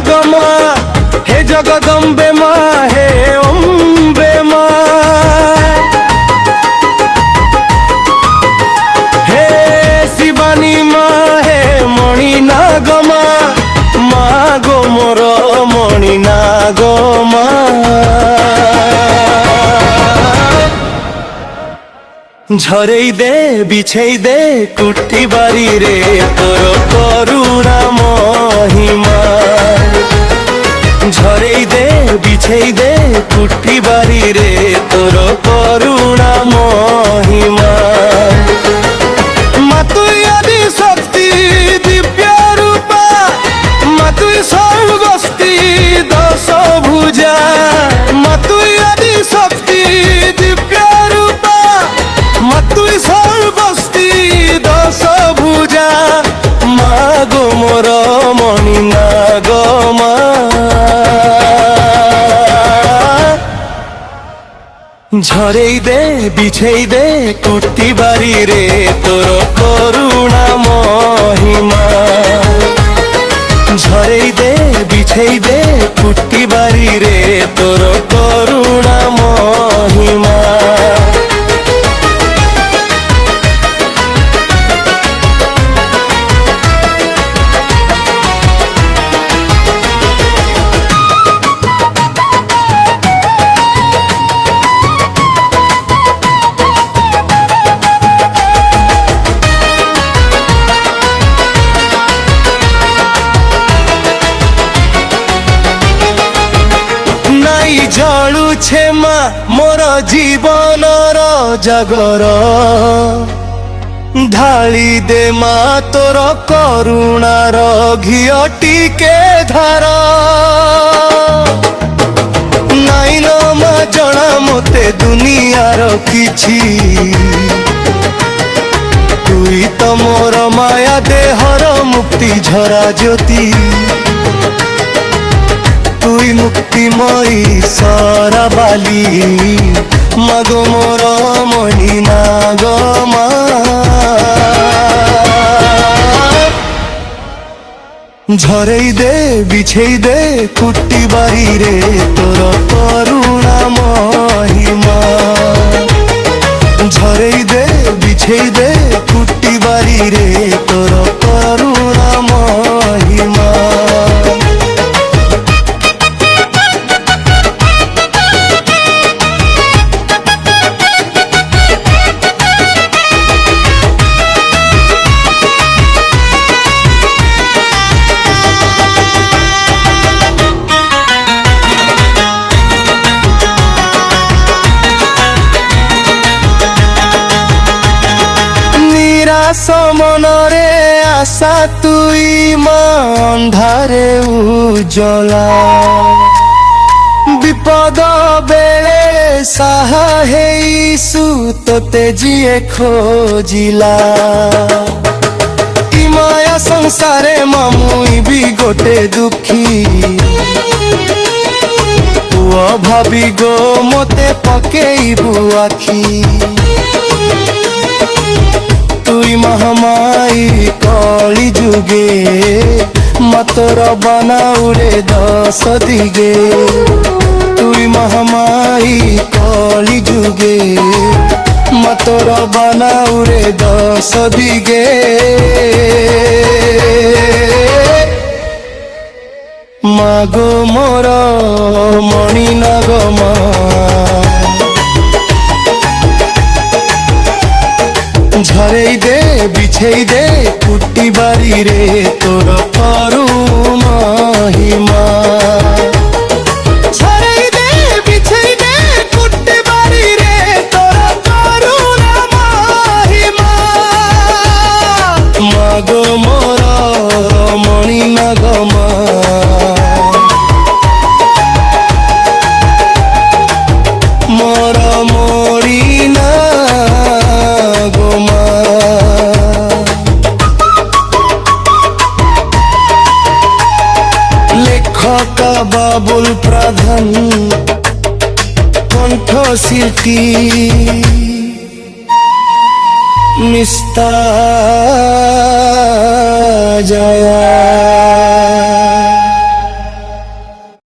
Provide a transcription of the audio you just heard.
গমা হে জগদম্বে মা হে অম্বে মা হে শিবানী মা হে মণি নাগমা মা গো মোর মণি নাগমা ঝরেই দে বিছেই দে কুটি বাড়ি রে তোর করুণা মহিমা ঝরেই দে বিছেই দে কুটি বাড়ি রে তোর করুণা মহিমা মা তুই আদি শক্তি দিব্য রূপা মা তুই সর্বস্তি দশ ভুজা মা তুই আদি শক্তি দিব্য রূপা মা তুই সর্বস্তি দশ ভুজা মা গো মোর মণি নাগমা ঝরেই দে বিছেই দে কুটি বাড়ি রে তোর করুণা মহিমা ঝরেই দে বিছেই দে কুটি বাড়ি রে তোর করুণা মহিমা জলুছে মা মোর জীবনর জাগর ঢালি দে মা তোর করুণার ঘিଅ টিকে ধার নাইন মা জଣା মতে দুনিয়ার কিছু তুই তো মোর মায়া দেহর মুক্তি ঝরা জ্যোতি তুই মুক্তিময়ী সরাবালি মাগো মোর মণি নাগমা ঝরেই দে বিছেই দে কুটি বাড়ি রে তোর করুণা মহিমা ঝরেই দে বিছেই দে কুটি বাড়ি রে তোর করুণা মহিমা মনরে আশা তুই মা অন্ধারে উজ্জ্বলা বিপদ বেলে সাহা হেইসু তোতে জিয়ে খোজিলা ই মায়া সংসারে মামুই বি গোটে দুঃখী পুଅ ভাবি গো মতে পকেইবু আখি তুই মহামাই কলি যুগে মতর বানাউরে দশ দিগে তুই মহামাই কলি যুগে মতর বানাউরে দশ দিগে মাগো মোর মণি নাগমা ঝরেই দে বিছেই দে কুটি বাড়ি রে তোর করু মহিমা ঝরেই দে বিছেই দে কুটি বাড়ি রে তোর করুণা মহিমা মাগো মোর মণি নাগমা মোর মণি বাবুল প্রধান কণ্ঠশিল্পী মিস্তা জয়া।